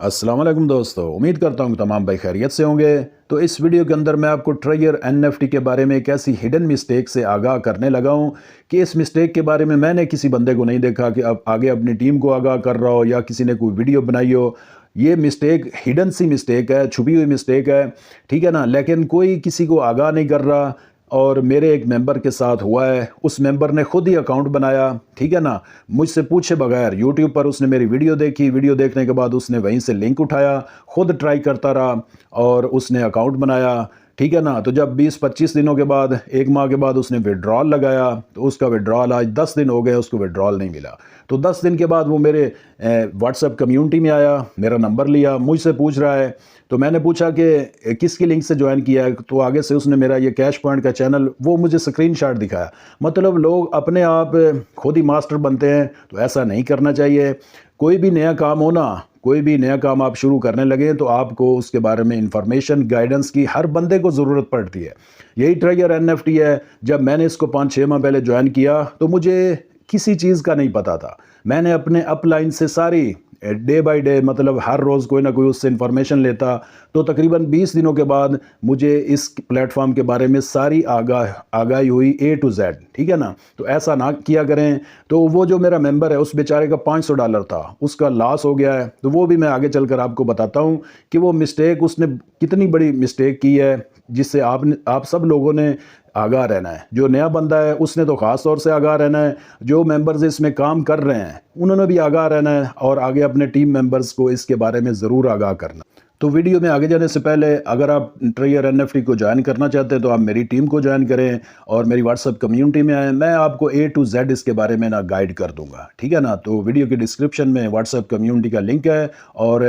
अस्सलाम वालेकुम दोस्तों, उम्मीद करता हूँ तमाम भाई खैरियत से होंगे। तो इस वीडियो के अंदर मैं आपको ट्रिगर एनएफटी के बारे में एक ऐसी हिडन मिस्टेक से आगाह करने लगा हूँ कि इस मिस्टेक के बारे में मैंने किसी बंदे को नहीं देखा कि अब आगे अपनी टीम को आगाह कर रहा हो या किसी ने कोई वीडियो बनाई हो। ये मिस्टेक हिडन सी मिस्टेक है, छुपी हुई मिस्टेक है, ठीक है ना। लेकिन कोई किसी को आगाह नहीं कर रहा और मेरे एक मेंबर के साथ हुआ है। उस मेंबर ने खुद ही अकाउंट बनाया, ठीक है ना, मुझसे पूछे बगैर। यूट्यूब पर उसने मेरी वीडियो देखी, वीडियो देखने के बाद उसने वहीं से लिंक उठाया, खुद ट्राई करता रहा और उसने अकाउंट बनाया, ठीक है ना। तो जब 20-25 दिनों के बाद, एक माह के बाद उसने विड्रॉल लगाया तो उसका विड्रॉल आज 10 दिन हो गए, उसको विड्रॉल नहीं मिला। तो 10 दिन के बाद वो मेरे व्हाट्सएप कम्युनिटी में आया, मेरा नंबर लिया, मुझसे पूछ रहा है। तो मैंने पूछा कि किसकी लिंक से ज्वाइन किया है, तो आगे से उसने मेरा ये कैश पॉइंट का चैनल वो मुझे स्क्रीनशॉट दिखाया। मतलब लोग अपने आप खुद ही मास्टर बनते हैं, तो ऐसा नहीं करना चाहिए। कोई भी नया काम हो ना, कोई भी नया काम आप शुरू करने लगे तो आपको उसके बारे में इंफॉर्मेशन, गाइडेंस की हर बंदे को ज़रूरत पड़ती है। यही ट्रिगर एनएफटी है। जब मैंने इसको 5-6 माह पहले ज्वाइन किया तो मुझे किसी चीज़ का नहीं पता था। मैंने अपने अपलाइन से सारी डे बाय डे, मतलब हर रोज़ कोई ना कोई उससे इन्फॉर्मेशन लेता। तो तकरीबन 20 दिनों के बाद मुझे इस प्लेटफॉर्म के बारे में सारी आगाही हुई A to Z, ठीक है ना। तो ऐसा ना किया करें। तो वो जो मेरा मेंबर है उस बेचारे का $500 था, उसका लॉस हो गया है। तो वो भी मैं आगे चलकर आपको बताता हूँ कि वो मिस्टेक उसने कितनी बड़ी मिस्टेक की है, जिससे आप सब लोगों ने आगाह रहना है। जो नया बंदा है उसने तो ख़ास तौर से आगाह रहना है। जो मेंबर्स इसमें काम कर रहे हैं उन्होंने भी आगाह रहना है और आगे अपने टीम मेंबर्स को इसके बारे में ज़रूर आगाह करना। तो वीडियो में आगे जाने से पहले अगर आप ट्रिगर एनएफटी को ज्वाइन करना चाहते हैं तो आप मेरी टीम को ज्वाइन करें और मेरी व्हाट्सएप कम्युनिटी में आएँ। मैं आपको A to Z इसके बारे में ना गाइड कर दूंगा, ठीक है ना। तो वीडियो की डिस्क्रिप्शन में व्हाट्सएप कम्युनिटी का लिंक है और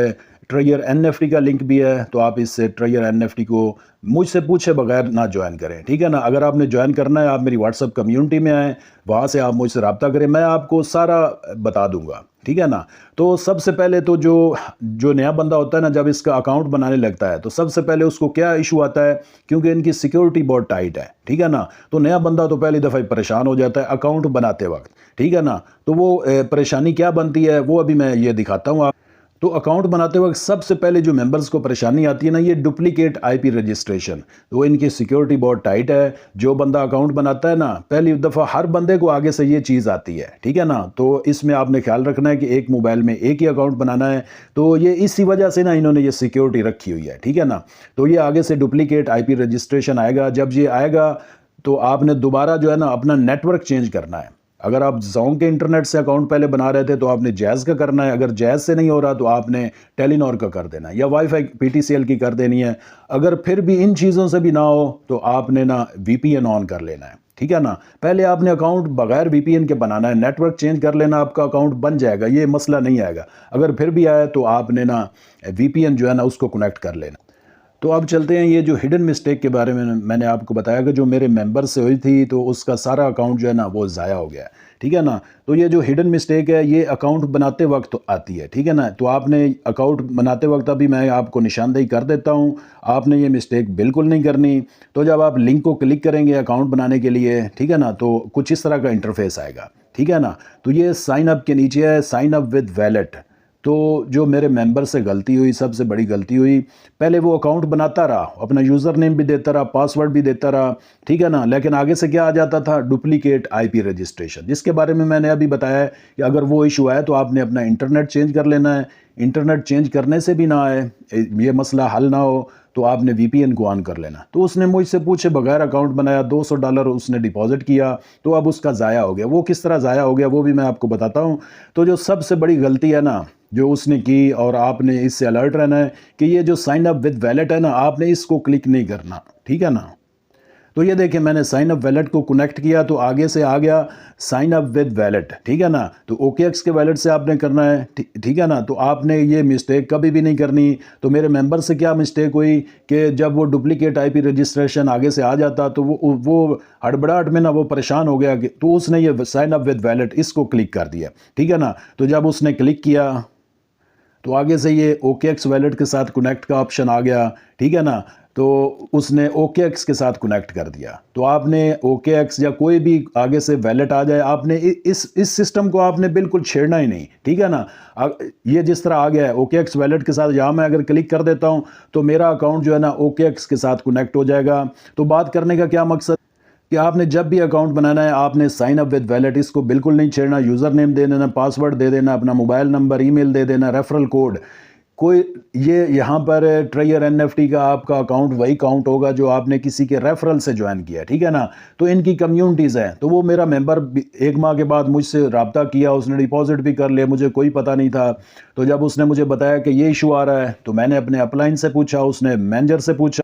ट्रिगर एनएफटी का लिंक भी है। तो आप इससे ट्रिगर एनएफटी को मुझसे पूछे बगैर ना ज्वाइन करें, ठीक है ना। अगर आपने ज्वाइन करना है, आप मेरी व्हाट्सएप कम्युनिटी में आएँ, वहाँ से आप मुझसे रब्ता करें, मैं आपको सारा बता दूंगा, ठीक है ना। तो सबसे पहले तो जो नया बंदा होता है ना, जब इसका अकाउंट बनाने लगता है तो सबसे पहले उसको क्या इशू आता है, क्योंकि इनकी सिक्योरिटी बहुत टाइट है, ठीक है ना। तो नया बंदा तो पहली दफ़ा ही परेशान हो जाता है अकाउंट बनाते वक्त, ठीक है ना। तो वो परेशानी क्या बनती है वो अभी मैं ये दिखाता हूँ। तो अकाउंट बनाते वक्त सबसे पहले जो मेंबर्स को परेशानी आती है ना, ये डुप्लीकेट आईपी रजिस्ट्रेशन। तो इनकी सिक्योरिटी बहुत टाइट है। जो बंदा अकाउंट बनाता है ना, पहली दफ़ा हर बंदे को आगे से ये चीज़ आती है, ठीक है ना। तो इसमें आपने ख्याल रखना है कि एक मोबाइल में एक ही अकाउंट बनाना है। तो ये इसी वजह से ना इन्होंने ये सिक्योरिटी रखी हुई है, ठीक है ना। तो ये आगे से डुप्लीकेट आईपी रजिस्ट्रेशन आएगा। जब ये आएगा तो आपने दोबारा जो है ना अपना नेटवर्क चेंज करना है। अगर आप जोंग के इंटरनेट से अकाउंट पहले बना रहे थे तो आपने जैज़ का करना है। अगर जैज़ से नहीं हो रहा तो आपने टेलीनॉर का कर देना है या वाईफाई पीटीसीएल की कर देनी है। अगर फिर भी इन चीज़ों से भी ना हो तो आपने ना वीपीएन ऑन कर लेना है, ठीक है ना। पहले आपने अकाउंट बगैर वीपीएन के बनाना है, नेटवर्क चेंज कर लेना, आपका अकाउंट बन जाएगा, ये मसला नहीं आएगा। अगर फिर भी आए तो आपने ना वीपीएन जो है ना उसको कनेक्ट कर लेना। तो अब चलते हैं ये जो हिडन मिस्टेक के बारे में मैंने आपको बताया कि जो मेरे मेंबर से हुई थी तो उसका सारा अकाउंट जो है ना वो ज़ाया हो गया, ठीक है ना। तो ये जो हिडन मिस्टेक है ये अकाउंट बनाते वक्त आती है, ठीक है ना। तो आपने अकाउंट बनाते वक्त, अभी मैं आपको निशानदेही कर देता हूँ, आपने ये मिस्टेक बिल्कुल नहीं करनी। तो जब आप लिंक को क्लिक करेंगे अकाउंट बनाने के लिए, ठीक है ना, तो कुछ इस तरह का इंटरफेस आएगा, ठीक है ना। तो ये साइन अप के नीचे है साइन अप विद वैलेट। तो जो मेरे मेंबर से गलती हुई, सबसे बड़ी गलती हुई, पहले वो अकाउंट बनाता रहा, अपना यूज़र नेम भी देता रहा, पासवर्ड भी देता रहा, ठीक है ना। लेकिन आगे से क्या आ जाता था, डुप्लीकेट आईपी रजिस्ट्रेशन, जिसके बारे में मैंने अभी बताया है कि अगर वो इशू आए तो आपने अपना इंटरनेट चेंज कर लेना है। इंटरनेट चेंज करने से भी ना आए, ये मसला हल ना हो, तो आपने वीपीएन को ऑन कर लेना। तो उसने मुझसे पूछे बगैर अकाउंट बनाया, $200 उसने डिपॉजिट किया, तो अब उसका ज़ाया हो गया। वो किस तरह ज़ाया हो गया वो भी मैं आपको बताता हूँ। तो जो सबसे बड़ी गलती है ना जो उसने की, और आपने इससे अलर्ट रहना है कि ये जो साइन अप विद वैलेट है ना, आपने इसको क्लिक नहीं करना, ठीक है ना। तो ये देखिए मैंने साइन अप वैलेट को कनेक्ट किया तो आगे से आ गया साइन अप विद वैलेट, ठीक है ना। तो OKX के वैलेट से आपने करना है, ठीक है ना। तो आपने ये मिस्टेक कभी भी नहीं करनी। तो मेरे मेंबर से क्या मिस्टेक हुई कि जब वो डुप्लीकेट आईपी रजिस्ट्रेशन आगे से आ जाता तो वो हड़बड़ाहट में ना वो परेशान हो गया कि तो उसने ये साइन अप विद वैलेट इसको क्लिक कर दिया, ठीक है ना। तो जब उसने क्लिक किया तो आगे से ये OKX वैलेट के साथ कनेक्ट का ऑप्शन आ गया, ठीक है ना। تو اس نے OKX کے ساتھ کنیکٹ کر دیا. تو آپ نے OKX یا کوئی بھی آگے سے ویلٹ آ جائے، آپ نے اس سسٹم کو آپ نے بالکل چھیڑنا ہی نہیں، ٹھیک ہے نا. یہ جس طرح آ گیا ہے OKX ویلٹ کے ساتھ، یہاں میں اگر کلک کر دیتا ہوں تو میرا اکاؤنٹ جو ہے نا OKX کے ساتھ کنیکٹ ہو جائے گا. تو بات کرنے کا کیا مقصد کہ آپ نے جب بھی اکاؤنٹ بنانا ہے، آپ نے سائن اپ ود ویلٹ، اس کو بالکل نہیں چھیڑنا. یوزر نیم دے دینا، پاسورڈ دے دینا، اپنا موبائل نمبر، ای میل دے دینا، ریفرل کوڈ. کوئی یہ یہاں پر ٹریئر NFT کا آپ کا اکاؤنٹ وہی کاؤنٹ ہوگا جو آپ نے کسی کے ریفرل سے جوائن کیا، ٹھیک ہے نا. تو ان کی کمیونٹیز ہیں. تو وہ میرا ممبر 1 ماہ کے بعد مجھ سے رابطہ کیا، اس نے ڈپازٹ بھی کر لیا، مجھے کوئی پتہ نہیں تھا. تو جب اس نے مجھے بتایا کہ یہ ایشو آ رہا ہے، تو میں نے اپنے اپ لائن سے پوچھا، اس نے مینیجر سے پوچھا.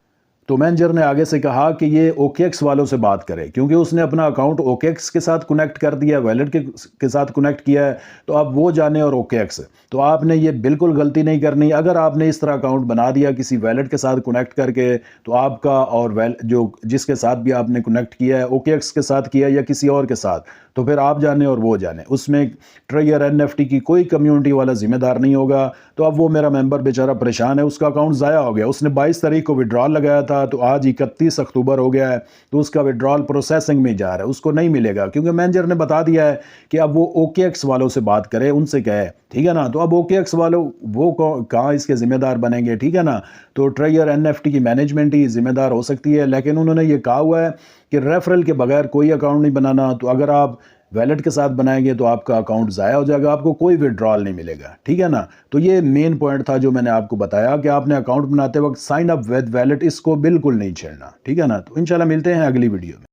تو مینیجر نے آگے سے کہا کہ یہ OKX والوں سے بات کرے، کیونکہ اس نے اپنا اکاؤنٹ OKX کے ساتھ کنیکٹ کر دیا، ویلٹ کے ساتھ کنیکٹ کیا ہے. تو اب وہ جانے اور OKX. تو آپ نے یہ بالکل غلطی نہیں کرنی. اگر آپ نے اس طرح اکاؤنٹ بنا دیا کسی ویلٹ کے ساتھ کنیکٹ کر کے، تو آپ کا اور جو جس کے ساتھ بھی آپ نے کنیکٹ کیا ہے، OKX کے ساتھ کیا ہے یا کسی اور کے ساتھ، تو پھر آپ جانے اور وہ جانے. اس میں ٹریئر NFT کی کوئی کمیونٹی والا ذمہ دار نہیں ہوگا. تو اب وہ میرا ممبر بیچارہ پریشان ہے، اس کا اکاؤنٹ ضائع ہو گیا. اس نے 22 تاریخ کو وڈرال لگایا تھا، تو آج 31 اکتوبر ہو گیا ہے. تو اس کا وڈرال پروسیسنگ میں جا رہا ہے، اس کو نہیں ملے گا، کیونکہ مینیجر نے بتا دیا ہے کہ اب وہ OKX والوں سے بات کرے، ان سے کہے، ٹھیک ہے نا. تو اب OKX والوں وہ کہاں اس کے ذمہ دار بنیں گے، ٹھیک ہے نا. تو ٹریئر NFT کی مینجمنٹ ہی ذمہ دار ہو سکتی ہے. لیکن انہوں نے یہ کہا ہوا ہے کہ ریفرل کے بغیر کوئی اکاؤنٹ نہیں بنانا. تو اگر آپ ویلٹ کے ساتھ بنائیں گے تو آپ کا اکاؤنٹ ضائع ہو جائے گا، آپ کو کوئی وڈرال نہیں ملے گا، ٹھیک ہے نا. تو یہ مین پوائنٹ تھا جو میں نے آپ کو بتایا کہ آپ نے اکاؤنٹ بناتے وقت سائن اپ ود ویلٹ اس کو بالکل نہیں چھیڑنا، ٹھیک ہے نا. تو انشاءاللہ ملتے ہیں اگلی ویڈیو میں.